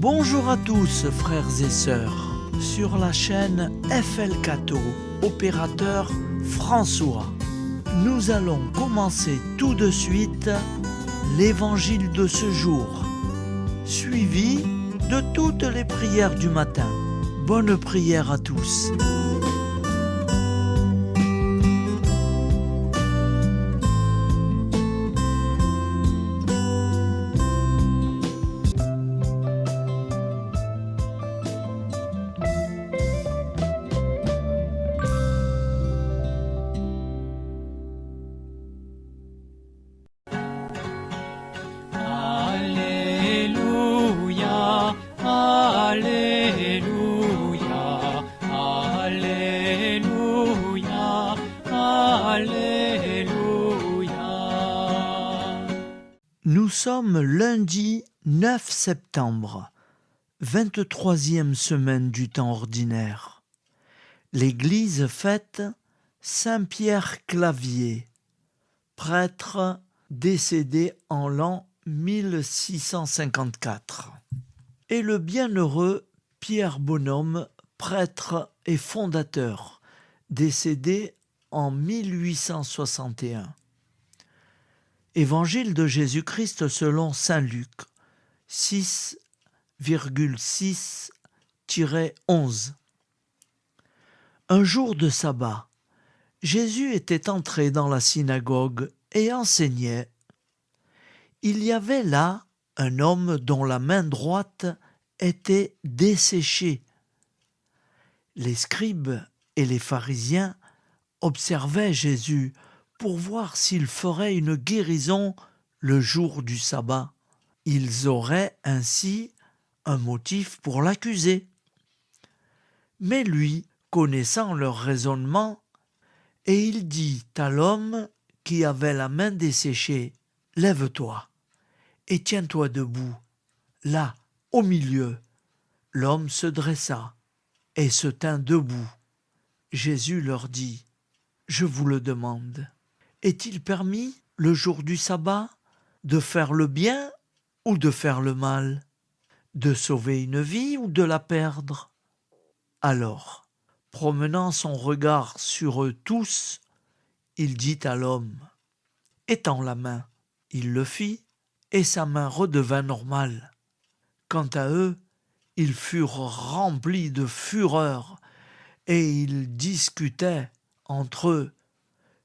Bonjour à tous frères et sœurs, sur la chaîne FL Cato, opérateur François. Nous allons commencer tout de suite l'évangile de ce jour, suivi de toutes les prières du matin. Bonne prière à tous. Alléluia, Alléluia, Alléluia, Alléluia. Nous sommes lundi 9 septembre, 23e semaine du temps ordinaire. L'Église fête Saint-Pierre Clavier, prêtre décédé en l'an 1654, et le bienheureux Pierre Bonhomme, prêtre et fondateur, décédé en 1861. Évangile de Jésus-Christ selon saint Luc, 6,6-11. Un jour de sabbat, Jésus était entré dans la synagogue et enseignait. Il y avait là un homme dont la main droite était desséchée. Les scribes et les pharisiens observaient Jésus pour voir s'il ferait une guérison le jour du sabbat. Ils auraient ainsi un motif pour l'accuser. Mais lui, connaissant leur raisonnement, et il dit à l'homme qui avait la main desséchée, « Lève-toi et tiens-toi debout. » Là, au milieu, l'homme se dressa et se tint debout. Jésus leur dit, « Je vous le demande, est-il permis, le jour du sabbat, de faire le bien ou de faire le mal, de sauver une vie ou de la perdre ?» Alors, promenant son regard sur eux tous, il dit à l'homme, « Étends la main. » Il le fit, et sa main redevint normale. Quant à eux, ils furent remplis de fureur, et ils discutaient entre eux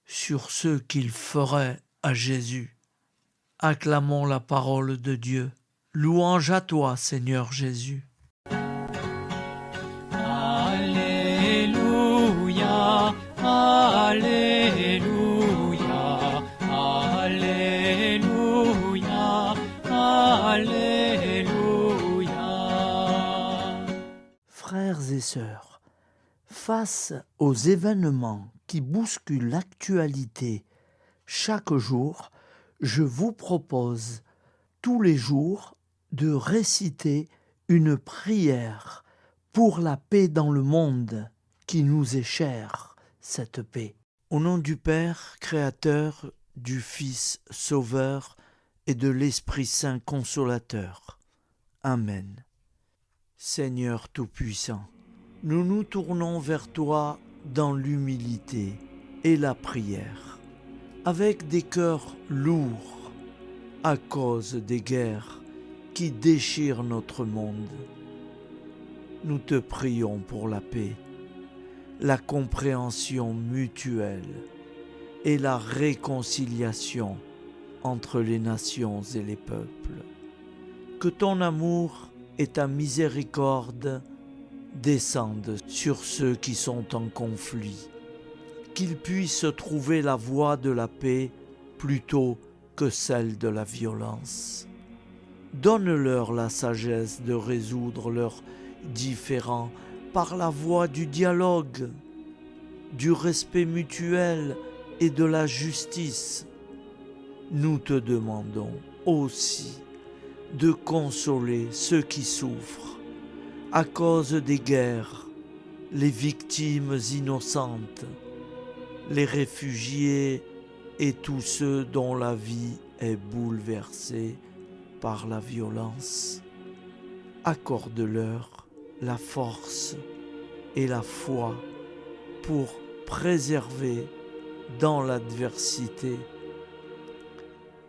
sur ce qu'ils feraient à Jésus. Acclamons la parole de Dieu. Louange à toi, Seigneur Jésus. Alléluia, Alléluia, Alléluia, Alléluia. Frères et sœurs, face aux événements qui bousculent l'actualité chaque jour, je vous propose tous les jours de réciter une prière pour la paix dans le monde qui nous est chère, cette paix. Au nom du Père, Créateur, du Fils, Sauveur et de l'Esprit Saint Consolateur. Amen. Seigneur Tout-Puissant, nous nous tournons vers toi dans l'humilité et la prière, avec des cœurs lourds à cause des guerres qui déchirent notre monde. Nous te prions pour la paix, la compréhension mutuelle et la réconciliation entre les nations et les peuples. Que ton amour et ta miséricorde descendent sur ceux qui sont en conflit, qu'ils puissent trouver la voie de la paix plutôt que celle de la violence. Donne-leur la sagesse de résoudre leurs différends par la voie du dialogue, du respect mutuel et de la justice. Nous te demandons aussi de consoler ceux qui souffrent à cause des guerres, les victimes innocentes, les réfugiés et tous ceux dont la vie est bouleversée par la violence. accorde-leur la force et la foi pour préserver dans l'adversité.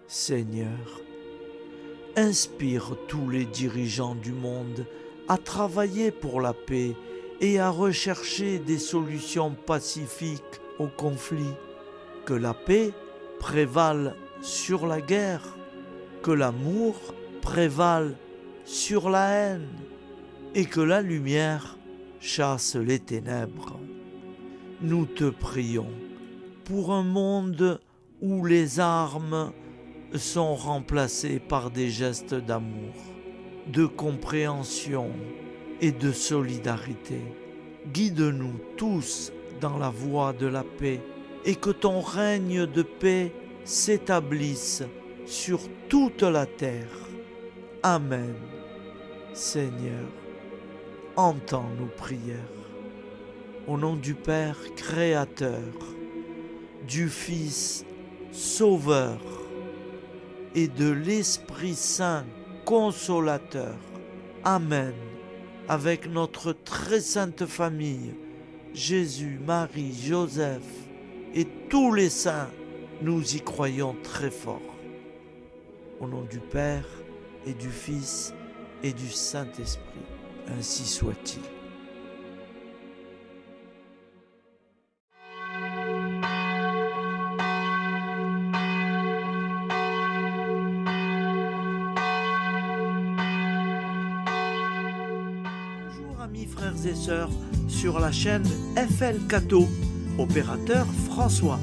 Seigneur, inspire tous les dirigeants du monde à travailler pour la paix et à rechercher des solutions pacifiques aux conflits. Que la paix prévale sur la guerre, que l'amour prévale sur la haine et que la lumière chasse les ténèbres. Nous te prions pour un monde où les armes sont remplacées par des gestes d'amour, de compréhension et de solidarité. Guide-nous tous dans la voie de la paix et que ton règne de paix s'établisse sur toute la terre. Amen. Seigneur, entends nos prières. Au nom du Père Créateur, du Fils Sauveur et de l'Esprit Saint Consolateur. Amen. Avec notre très sainte famille, Jésus, Marie, Joseph et tous les saints, nous y croyons très fort. Au nom du Père et du Fils et du Saint-Esprit, ainsi soit-il. Bonjour amis frères et sœurs sur la chaîne FL Cato, opérateur François.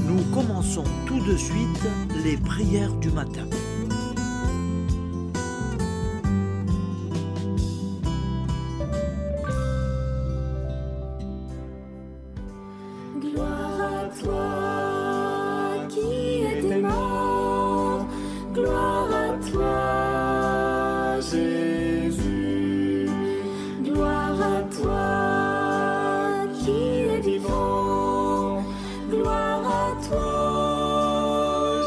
Nous commençons tout de suite les prières du matin. Gloire à toi qui es mort, gloire à toi Jésus, gloire à toi qui es vivant, gloire à toi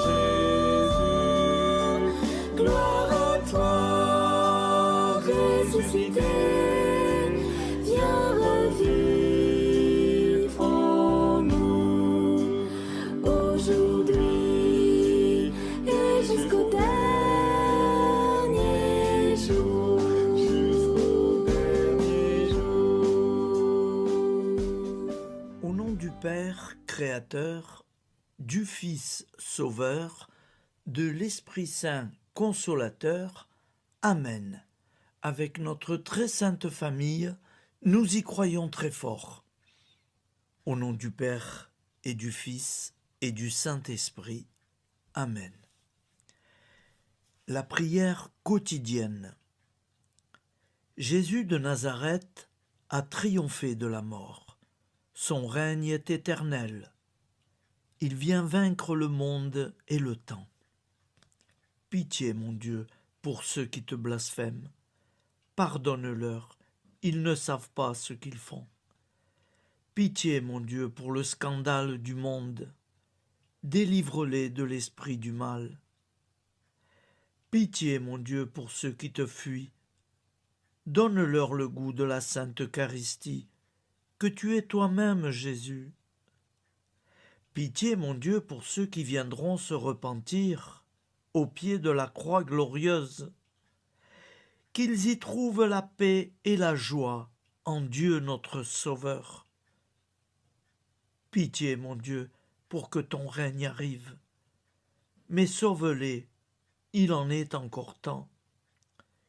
Jésus, gloire à toi ressuscité, viens revivre en nous aujourd'hui et jusqu'au dernier jour. Au nom du Père Créateur, du Fils Sauveur, de l'Esprit Saint Consolateur. Amen. Avec notre très sainte famille, nous y croyons très fort. Au nom du Père et du Fils et du Saint-Esprit. Amen. La prière quotidienne. Jésus de Nazareth a triomphé de la mort. Son règne est éternel. Il vient vaincre le monde et le temps. Pitié, mon Dieu, pour ceux qui te blasphèment. Pardonne-leur, ils ne savent pas ce qu'ils font. Pitié, mon Dieu, pour le scandale du monde. Délivre-les de l'esprit du mal. Pitié, mon Dieu, pour ceux qui te fuient. Donne-leur le goût de la Sainte Eucharistie, que tu es toi-même, Jésus. Pitié, mon Dieu, pour ceux qui viendront se repentir au pied de la croix glorieuse, qu'ils y trouvent la paix et la joie en Dieu notre Sauveur. Pitié, mon Dieu, pour que ton règne arrive. Mais sauve-les, il en est encore temps,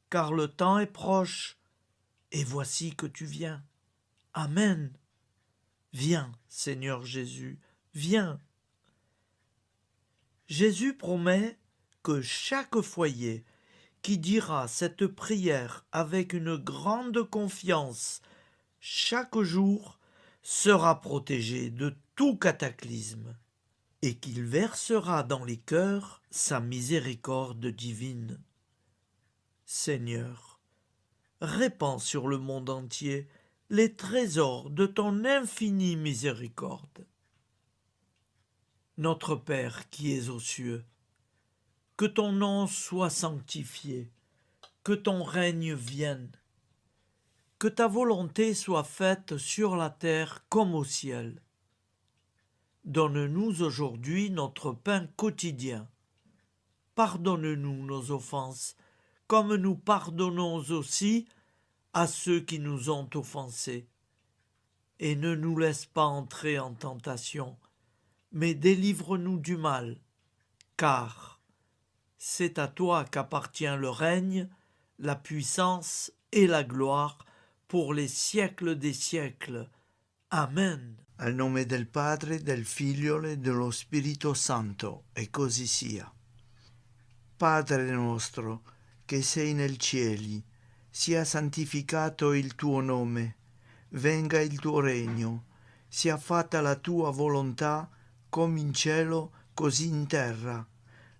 car le temps est proche, et voici que tu viens. Amen. Viens, Seigneur Jésus, viens. Jésus promet que chaque foyer qui dira cette prière avec une grande confiance chaque jour sera protégé de tout cataclysme et qu'il versera dans les cœurs sa miséricorde divine. Seigneur, répands sur le monde entier les trésors de ton infinie miséricorde. Notre Père qui es aux cieux, que ton nom soit sanctifié, que ton règne vienne, que ta volonté soit faite sur la terre comme au ciel. Donne-nous aujourd'hui notre pain quotidien. Pardonne-nous nos offenses, comme nous pardonnons aussi à ceux qui nous ont offensés. Et ne nous laisse pas entrer en tentation, mais délivre-nous du mal, car c'est à toi qu'appartient le règne, la puissance et la gloire pour les siècles des siècles. Amen. Al nome del Padre, del Figlio e dello Spirito Santo, e così sia. Padre nostro, che sei nel cieli, sia santificato il tuo nome, venga il tuo regno, sia fatta la tua volontà, come in cielo, così in terra.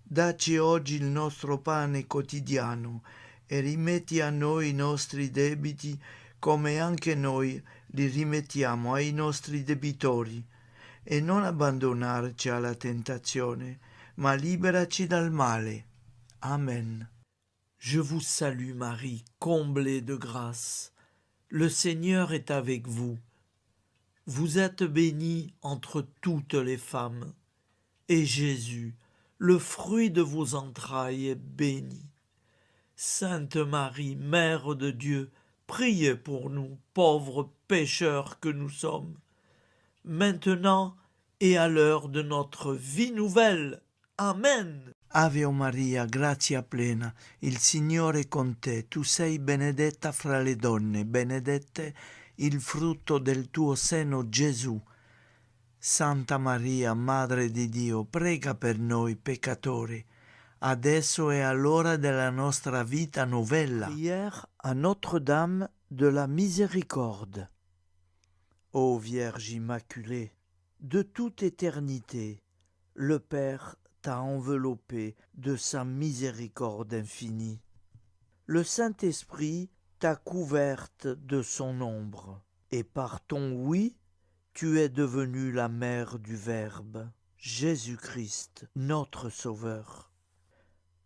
Dacci oggi il nostro pane quotidiano e rimetti a noi i nostri debiti, come anche noi li rimettiamo ai nostri debitori, e non abbandonarci alla tentazione, ma liberaci dal male. Amen. Je vous salue Marie, comblée de grâce. Le Seigneur est avec vous. Vous êtes bénie entre toutes les femmes, et Jésus, le fruit de vos entrailles, est béni. Sainte Marie, Mère de Dieu, priez pour nous, pauvres pécheurs que nous sommes, maintenant et à l'heure de notre vie nouvelle. Amen. Ave Maria, grazia plena, il Signore è con te, tu sei benedetta fra le donne, benedette il frutto del tuo seno, Gesù. Santa Maria, Madre di Dio, prega per noi peccatori, adesso e all'ora della nostra vita novella. Prière à Notre-Dame de la Miséricorde. Ô Vierge Immaculée, de toute éternité, le Père t'a enveloppé de sa miséricorde infinie. Le Saint-Esprit t'a couverte de son ombre, et par ton oui, tu es devenue la mère du Verbe, Jésus-Christ, notre Sauveur.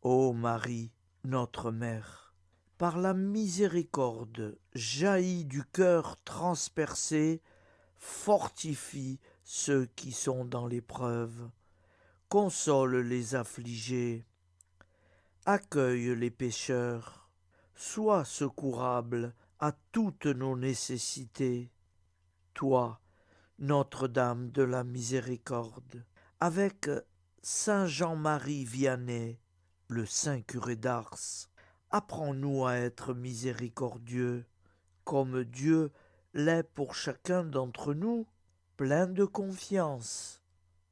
Ô Marie, notre Mère, par la miséricorde jaillie du cœur transpercé, fortifie ceux qui sont dans l'épreuve, console les affligés, accueille les pécheurs, sois secourable à toutes nos nécessités. Toi, Notre-Dame de la Miséricorde, avec Saint Jean-Marie Vianney, le Saint curé d'Ars, apprends-nous à être miséricordieux, comme Dieu l'est pour chacun d'entre nous, plein de confiance.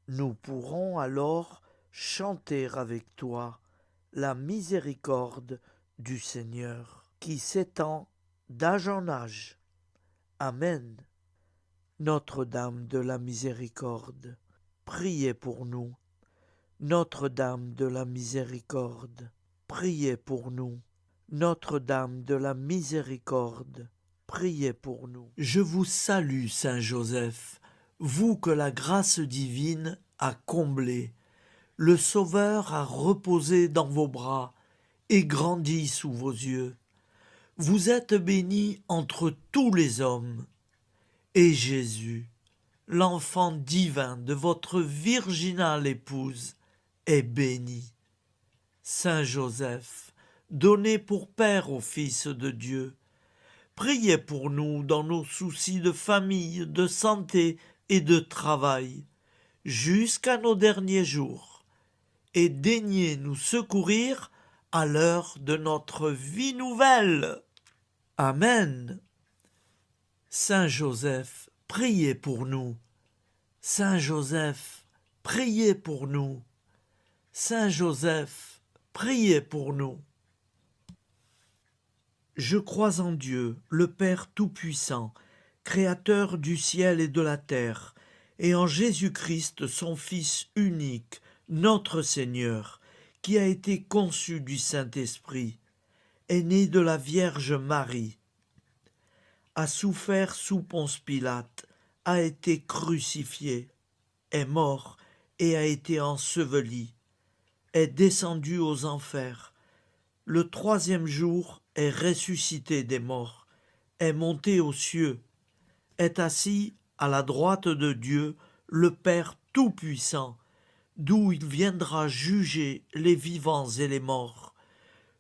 Nous pourrons alors chanter avec toi la miséricorde du Seigneur, qui s'étend d'âge en âge. Amen. Notre-Dame de la Miséricorde, priez pour nous. Notre-Dame de la Miséricorde, priez pour nous. Notre-Dame de la Miséricorde, priez pour nous. Je vous salue, Saint Joseph, vous que la grâce divine a comblé. Le Sauveur a reposé dans vos bras et grandi sous vos yeux. Vous êtes béni entre tous les hommes. Et Jésus, l'enfant divin de votre virginale épouse, est béni. Saint Joseph, donné pour Père au Fils de Dieu, priez pour nous dans nos soucis de famille, de santé et de travail, jusqu'à nos derniers jours, et daignez nous secourir à l'heure de notre vie nouvelle. Amen. Saint Joseph, priez pour nous. Saint Joseph, priez pour nous. Saint Joseph, priez pour nous. Je crois en Dieu, le Père Tout-Puissant, Créateur du ciel et de la terre, et en Jésus-Christ, son Fils unique, notre Seigneur, qui a été conçu du Saint-Esprit, est né de la Vierge Marie, a souffert sous Ponce Pilate, a été crucifié, est mort et a été enseveli, est descendu aux enfers, le troisième jour est ressuscité des morts, est monté aux cieux, est assis à la droite de Dieu, le Père Tout-Puissant, d'où il viendra juger les vivants et les morts.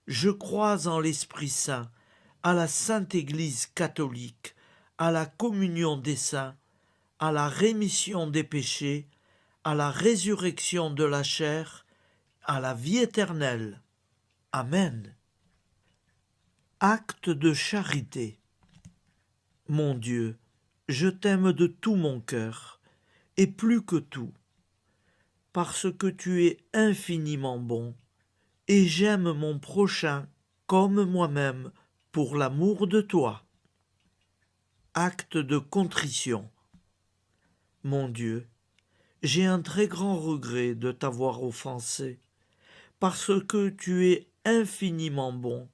Je crois en l'Esprit Saint, à la Sainte Église catholique, à la communion des saints, à la rémission des péchés, à la résurrection de la chair, à la vie éternelle. Amen. Acte de charité. Mon Dieu, je t'aime de tout mon cœur, et plus que tout, parce que tu es infiniment bon, et j'aime mon prochain comme moi-même pour l'amour de toi. Acte de contrition. Mon Dieu, j'ai un très grand regret de t'avoir offensé, parce que tu es infiniment bon,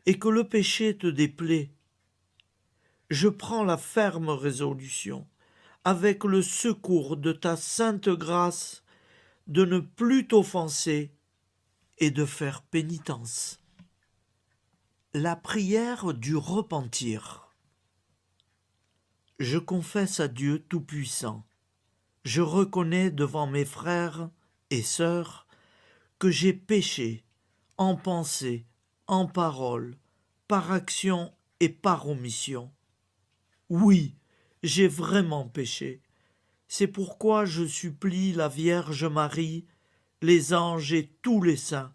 et que le péché te déplaît. Je prends la ferme résolution, avec le secours de ta sainte grâce, de ne plus t'offenser et de faire pénitence. La prière du repentir. Je confesse à Dieu Tout-Puissant, je reconnais devant mes frères et sœurs que j'ai péché en pensée, en parole, par action et par omission. Oui, j'ai vraiment péché. C'est pourquoi je supplie la Vierge Marie, les anges et tous les saints,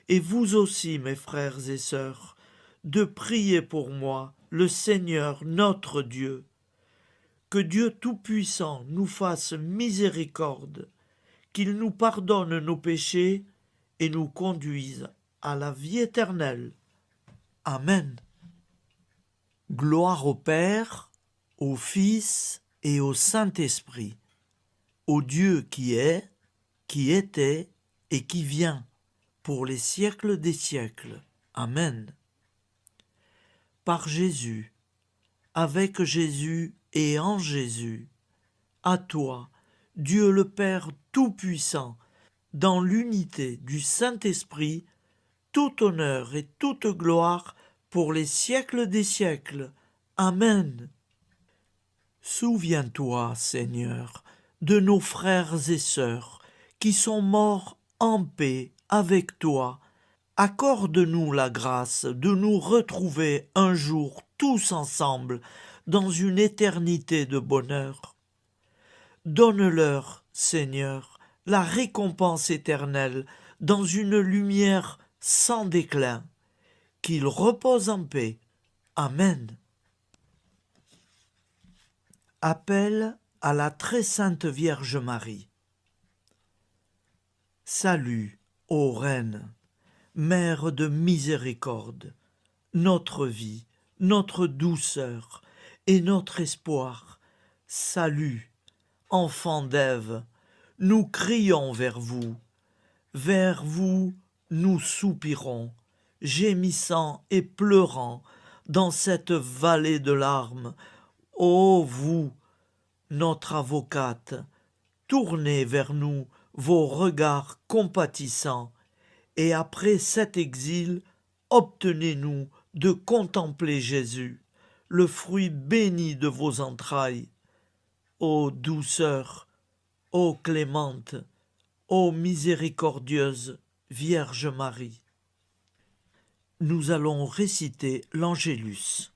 et vous aussi, mes frères et sœurs, de prier pour moi, le Seigneur notre Dieu. Que Dieu Tout-Puissant nous fasse miséricorde, qu'il nous pardonne nos péchés et nous conduise à la vie éternelle. Amen. Gloire au Père, au Fils et au Saint-Esprit, au Dieu qui est, qui était et qui vient, pour les siècles des siècles. Amen. Par Jésus, avec Jésus et en Jésus, à toi, Dieu le Père Tout-Puissant, dans l'unité du Saint-Esprit, tout honneur et toute gloire pour les siècles des siècles. Amen. Souviens-toi, Seigneur, de nos frères et sœurs qui sont morts en paix avec toi. Accorde-nous la grâce de nous retrouver un jour tous ensemble dans une éternité de bonheur. Donne-leur, Seigneur, la récompense éternelle dans une lumière sans déclin. Qu'ils reposent en paix. Amen. Appel à la très sainte Vierge Marie. Salut, ô Reine, Mère de miséricorde, notre vie, notre douceur et notre espoir. Salut, enfant d'Ève, nous crions vers vous nous soupirons, gémissant et pleurant dans cette vallée de larmes. Ô vous, notre avocate, tournez vers nous vos regards compatissants, et après cet exil, obtenez-nous de contempler Jésus, le fruit béni de vos entrailles. Ô douceur, ô clémente, ô miséricordieuse Vierge Marie. Nous allons réciter l'Angélus.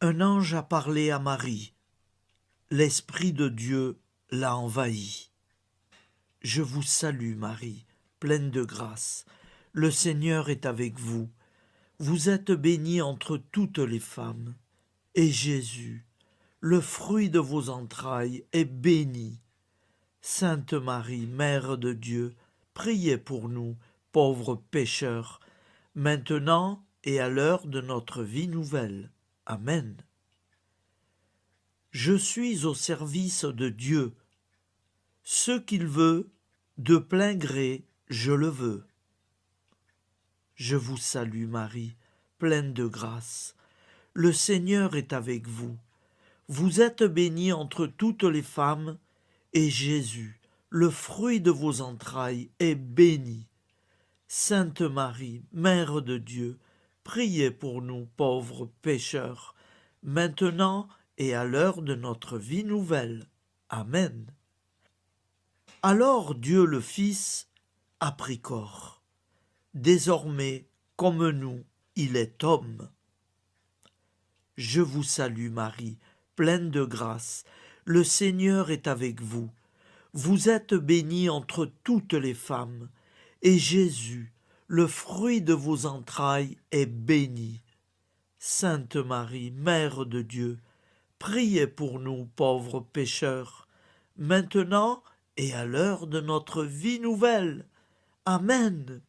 Un ange a parlé à Marie. L'Esprit de Dieu l'a envahie. Je vous salue, Marie, pleine de grâce. Le Seigneur est avec vous. Vous êtes bénie entre toutes les femmes. Et Jésus, le fruit de vos entrailles, est béni. Sainte Marie, Mère de Dieu, priez pour nous, pauvres pécheurs, maintenant et à l'heure de notre vie nouvelle. Amen. Je suis au service de Dieu. Ce qu'il veut, de plein gré, je le veux. Je vous salue Marie, pleine de grâce. Le Seigneur est avec vous. Vous êtes bénie entre toutes les femmes, et Jésus, le fruit de vos entrailles, est béni. Sainte Marie, Mère de Dieu, priez pour nous pauvres pécheurs, maintenant et à l'heure de notre vie nouvelle. Amen. Alors Dieu le Fils a pris corps. Désormais, comme nous, il est homme. Je vous salue Marie, pleine de grâce. Le Seigneur est avec vous. Vous êtes bénie entre toutes les femmes, et Jésus, le fruit de vos entrailles, est béni. Sainte Marie, Mère de Dieu, priez pour nous pauvres pécheurs, maintenant et à l'heure de notre vie nouvelle. Amen.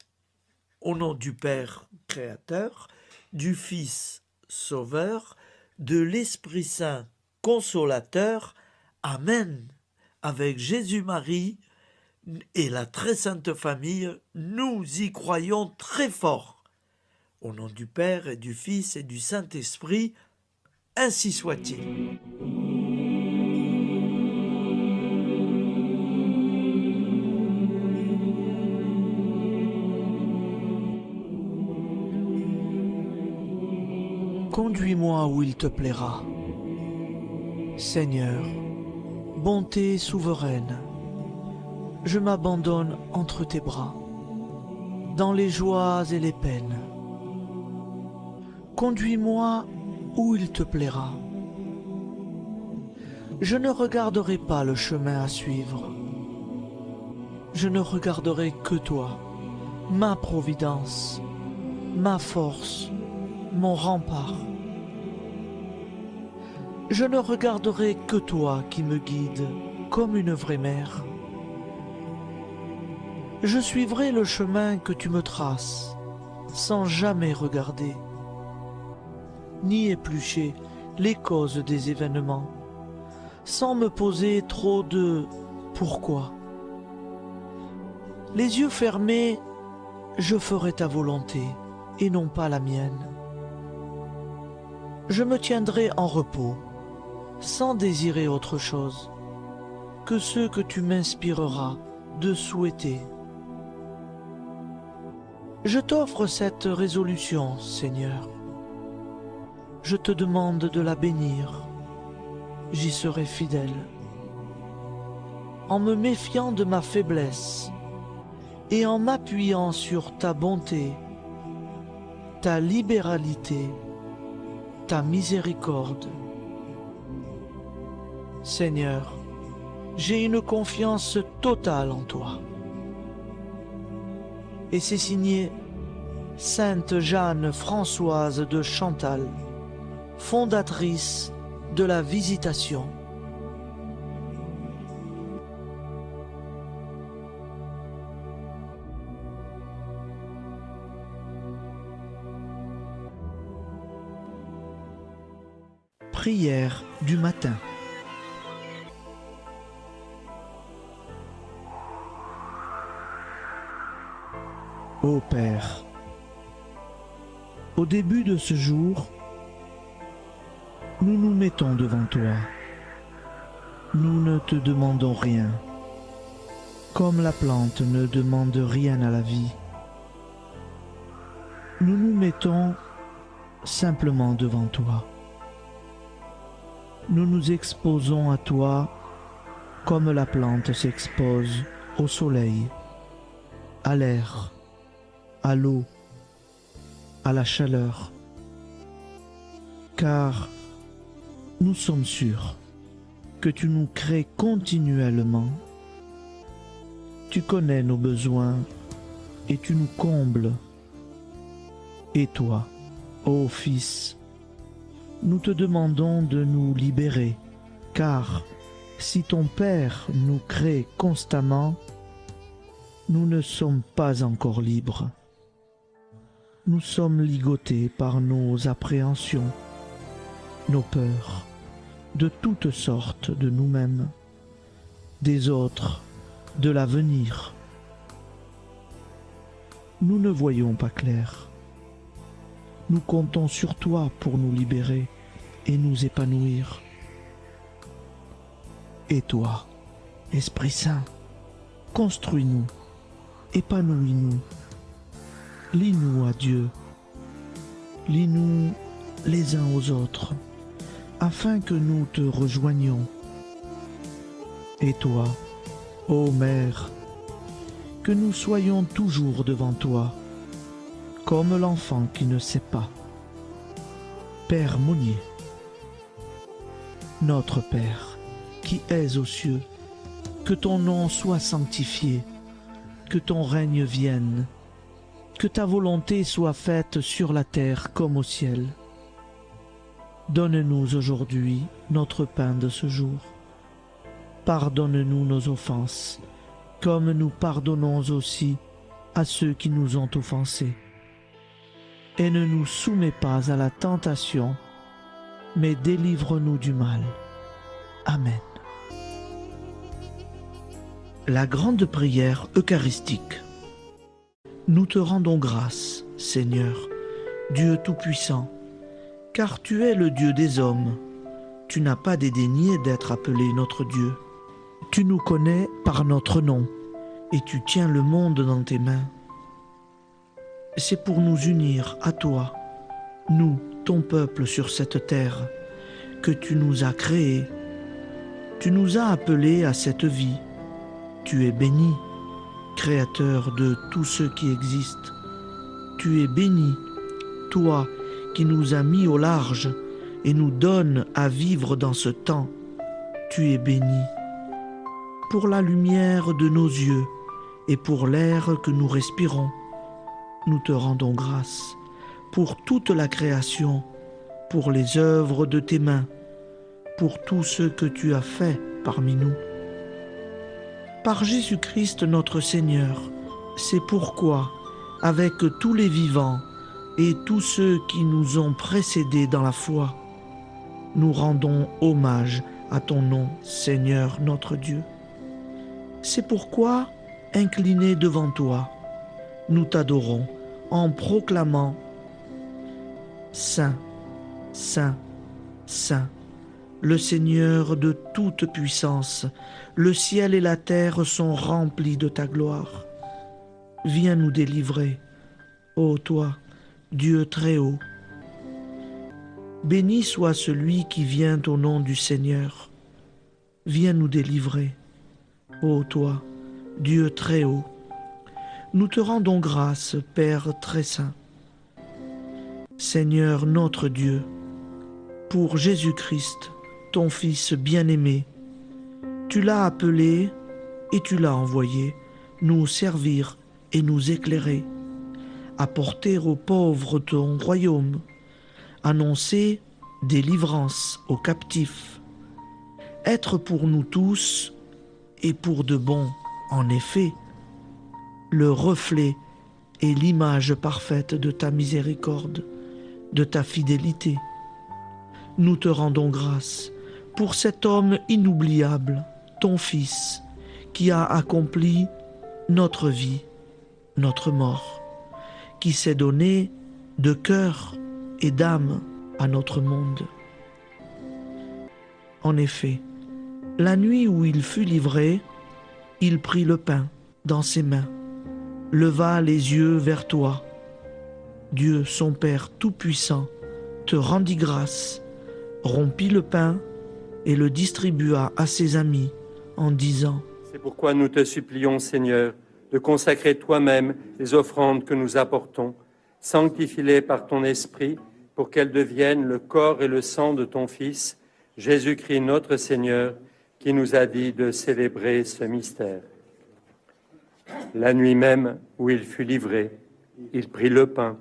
Au nom du Père Créateur, du Fils Sauveur, de l'Esprit Saint Consolateur. Amen. Avec Jésus-Marie et la très sainte famille, nous y croyons très fort. Au nom du Père et du Fils et du Saint-Esprit, ainsi soit-il. Conduis-moi où il te plaira. Seigneur, bonté souveraine, je m'abandonne entre tes bras, dans les joies et les peines. Conduis-moi où il te plaira. Je ne regarderai pas le chemin à suivre. Je ne regarderai que toi, ma providence, ma force, mon rempart. Je ne regarderai que toi qui me guides comme une vraie mère. Je suivrai le chemin que tu me traces, sans jamais regarder, ni éplucher les causes des événements, sans me poser trop de « pourquoi ». Les yeux fermés, je ferai ta volonté et non pas la mienne. Je me tiendrai en repos, sans désirer autre chose que ce que tu m'inspireras de souhaiter. Je t'offre cette résolution, Seigneur. Je te demande de la bénir. J'y serai fidèle. En me méfiant de ma faiblesse et en m'appuyant sur ta bonté, ta libéralité, ta miséricorde. Seigneur, j'ai une confiance totale en toi. Et c'est signé Sainte Jeanne Françoise de Chantal, fondatrice de la Visitation. Prière du matin. Ô Père, au début de ce jour, nous nous mettons devant toi. Nous ne te demandons rien, comme la plante ne demande rien à la vie. Nous nous mettons simplement devant toi. Nous nous exposons à toi comme la plante s'expose au soleil, à l'air, à l'eau, à la chaleur, car nous sommes sûrs que tu nous crées continuellement. Tu connais nos besoins et tu nous combles. Et toi, ô Fils, nous te demandons de nous libérer, car si ton Père nous crée constamment, nous ne sommes pas encore libres. Nous sommes ligotés par nos appréhensions, nos peurs, de toutes sortes de nous-mêmes, des autres, de l'avenir. Nous ne voyons pas clair. Nous comptons sur toi pour nous libérer et nous épanouir. Et toi, Esprit Saint, construis-nous, épanouis-nous, lie-nous à Dieu, lie-nous les uns aux autres, afin que nous te rejoignions. Et toi, ô Mère, que nous soyons toujours devant toi, comme l'enfant qui ne sait pas. Père Monnier, notre Père, qui es aux cieux, que ton nom soit sanctifié, que ton règne vienne, que ta volonté soit faite sur la terre comme au ciel. Donne-nous aujourd'hui notre pain de ce jour. Pardonne-nous nos offenses, comme nous pardonnons aussi à ceux qui nous ont offensés. Et ne nous soumets pas à la tentation, mais délivre-nous du mal. Amen. La grande prière eucharistique. Nous te rendons grâce, Seigneur, Dieu Tout-Puissant, car tu es le Dieu des hommes. Tu n'as pas dédaigné d'être appelé notre Dieu. Tu nous connais par notre nom, et tu tiens le monde dans tes mains. C'est pour nous unir à toi, nous, ton peuple sur cette terre, que tu nous as créés. Tu nous as appelés à cette vie. Tu es béni, Créateur de tout ce qui existe. Tu es béni, toi qui nous as mis au large et nous donnes à vivre dans ce temps. Tu es béni. Pour la lumière de nos yeux et pour l'air que nous respirons, nous te rendons grâce. Pour toute la création, pour les œuvres de tes mains, pour tout ce que tu as fait parmi nous. Par Jésus-Christ notre Seigneur, c'est pourquoi, avec tous les vivants et tous ceux qui nous ont précédés dans la foi, nous rendons hommage à ton nom, Seigneur notre Dieu. C'est pourquoi, inclinés devant toi, nous t'adorons en proclamant « Saint, Saint, Saint ». Le Seigneur de toute puissance, le ciel et la terre sont remplis de ta gloire. Viens nous délivrer, ô toi, Dieu très haut. Béni soit celui qui vient au nom du Seigneur. Viens nous délivrer, ô toi, Dieu très haut. Nous te rendons grâce, Père très saint. Seigneur notre Dieu, pour Jésus-Christ, ton Fils bien-aimé, tu l'as appelé et tu l'as envoyé nous servir et nous éclairer, apporter aux pauvres ton royaume, annoncer délivrance aux captifs, être pour nous tous et pour de bon, en effet, le reflet et l'image parfaite de ta miséricorde, de ta fidélité. Nous te rendons grâce pour cet homme inoubliable, ton Fils, qui a accompli notre vie, notre mort, qui s'est donné de cœur et d'âme à notre monde. En effet, la nuit où il fut livré, il prit le pain dans ses mains, leva les yeux vers toi. Dieu, son Père Tout-Puissant, te rendit grâce, rompit le pain et le distribua à ses amis en disant « C'est pourquoi nous te supplions, Seigneur, de consacrer toi-même les offrandes que nous apportons. Sanctifie-les par ton Esprit pour qu'elles deviennent le corps et le sang de ton Fils, Jésus-Christ notre Seigneur, qui nous a dit de célébrer ce mystère. La nuit même où il fut livré, il prit le pain.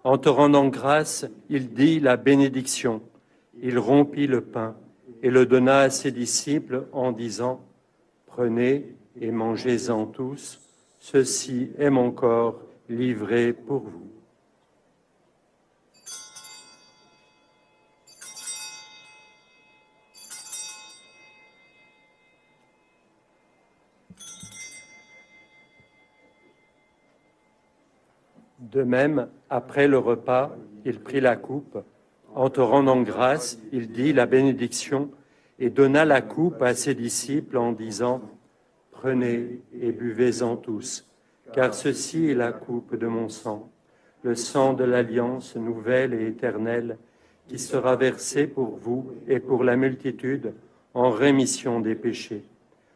En te rendant grâce, il dit la bénédiction. Il rompit le pain et le donna à ses disciples en disant « Prenez et mangez-en tous, ceci est mon corps livré pour vous. » De même, après le repas, il prit la coupe. En te rendant grâce, il dit la bénédiction et donna la coupe à ses disciples en disant « Prenez et buvez-en tous, car ceci est la coupe de mon sang, le sang de l'alliance nouvelle et éternelle, qui sera versé pour vous et pour la multitude en rémission des péchés.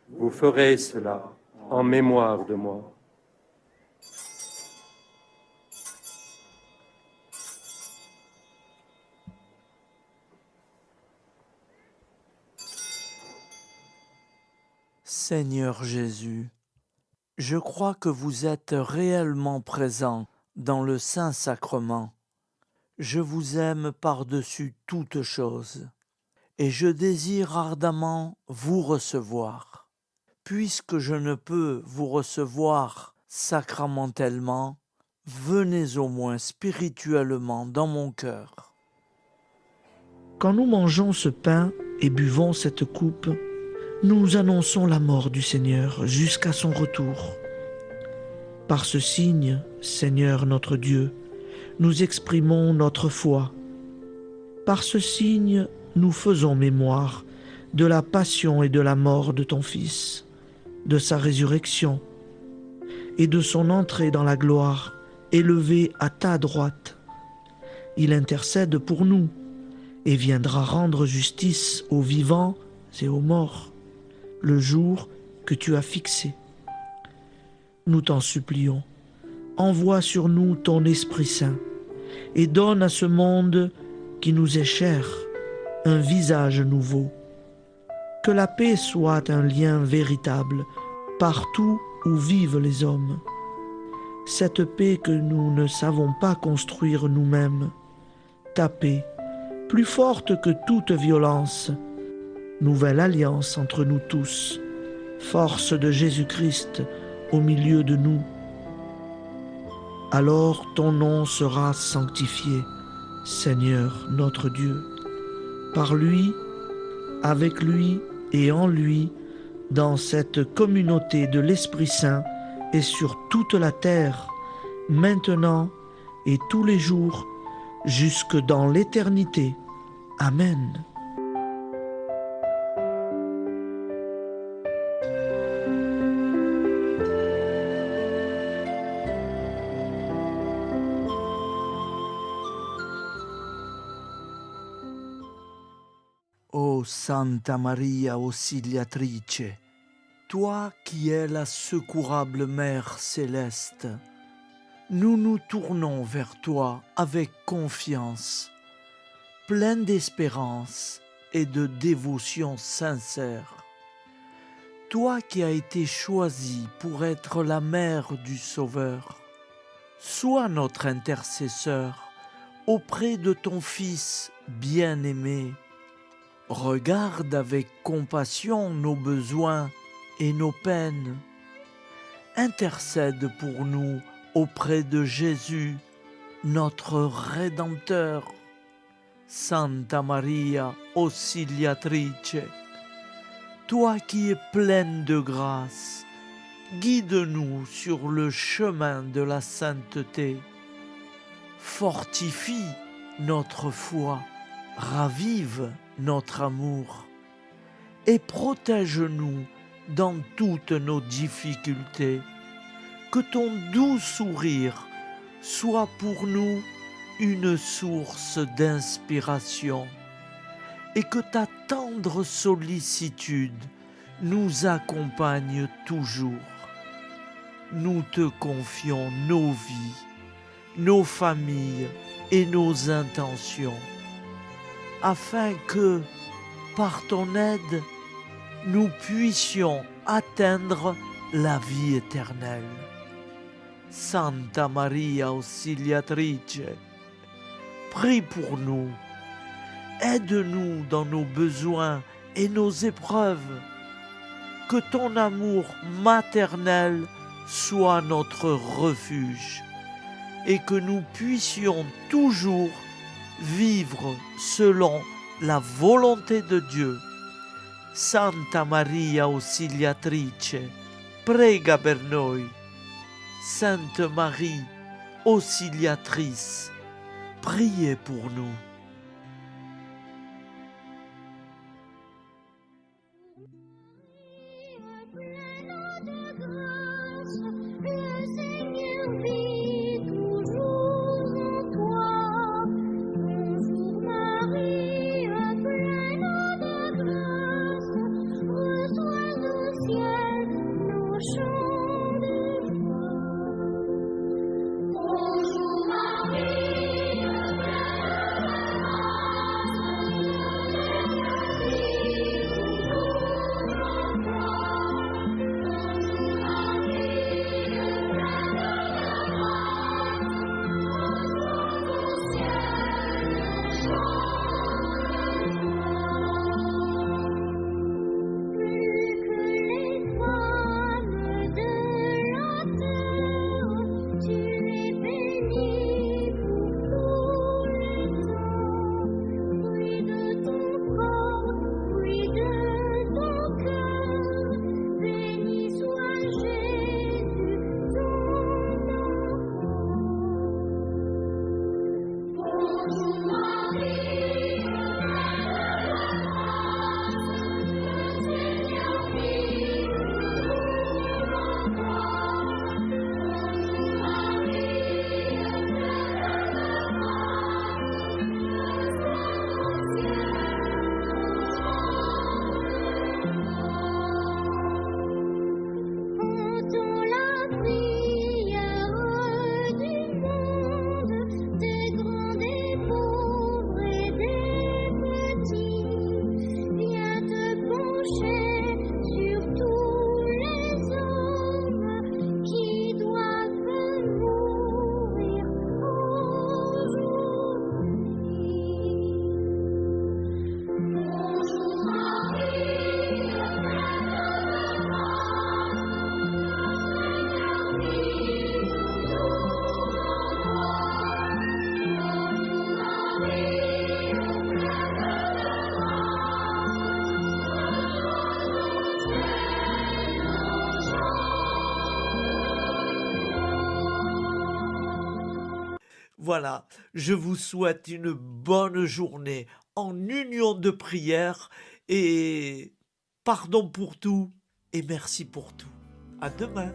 Vous ferez cela en mémoire de moi. Seigneur Jésus, je crois que vous êtes réellement présent dans le Saint-Sacrement. Je vous aime par-dessus toute chose et je désire ardemment vous recevoir. Puisque je ne peux vous recevoir sacramentellement, venez au moins spirituellement dans mon cœur. Quand nous mangeons ce pain et buvons cette coupe, nous annonçons la mort du Seigneur jusqu'à son retour. Par ce signe, Seigneur notre Dieu, nous exprimons notre foi. Par ce signe, nous faisons mémoire de la passion et de la mort de ton Fils, de sa résurrection et de son entrée dans la gloire, élevé à ta droite. Il intercède pour nous et viendra rendre justice aux vivants et aux morts, le jour que tu as fixé. Nous t'en supplions, envoie sur nous ton Esprit Saint et donne à ce monde qui nous est cher un visage nouveau. Que la paix soit un lien véritable partout où vivent les hommes. Cette paix que nous ne savons pas construire nous-mêmes. Ta paix, plus forte que toute violence. Nouvelle alliance entre nous tous. Force de Jésus-Christ au milieu de nous. Alors ton nom sera sanctifié, Seigneur notre Dieu. Par lui, avec lui et en lui, dans cette communauté de l'Esprit Saint et sur toute la terre, maintenant et tous les jours, jusque dans l'éternité. Amen. Ô Santa Maria Auxiliatrice, toi qui es la secourable Mère céleste, nous nous tournons vers toi avec confiance, plein d'espérance et de dévotion sincère. Toi qui as été choisie pour être la mère du Sauveur, sois notre intercesseur auprès de ton Fils bien-aimé. Regarde avec compassion nos besoins et nos peines. Intercède pour nous auprès de Jésus, notre Rédempteur. Santa Maria Auxiliatrice, toi qui es pleine de grâce, guide-nous sur le chemin de la sainteté. Fortifie notre foi, ravive notre amour et protège-nous dans toutes nos difficultés. Que ton doux sourire soit pour nous une source d'inspiration et que ta tendre sollicitude nous accompagne toujours. Nous te confions nos vies, nos familles et nos intentions, afin que, par ton aide, nous puissions atteindre la vie éternelle. Santa Maria Auxiliatrice, prie pour nous, aide-nous dans nos besoins et nos épreuves, que ton amour maternel soit notre refuge et que nous puissions toujours vivre selon la volonté de Dieu. Santa Maria Auxiliatrice, prega per noi. Sainte Marie, Auxiliatrice, priez pour nous. Le Seigneur vit toujours. Voilà, je vous souhaite une bonne journée en union de prière et pardon pour tout et merci pour tout. À demain.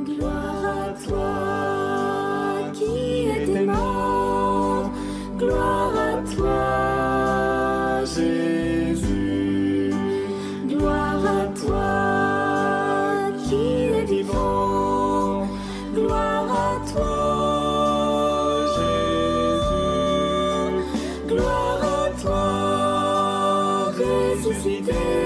Gloire à toi qui es aimant, gloire à toi Jésus, gloire à toi qui es vivant, gloire à toi Jésus, gloire à toi ressuscité.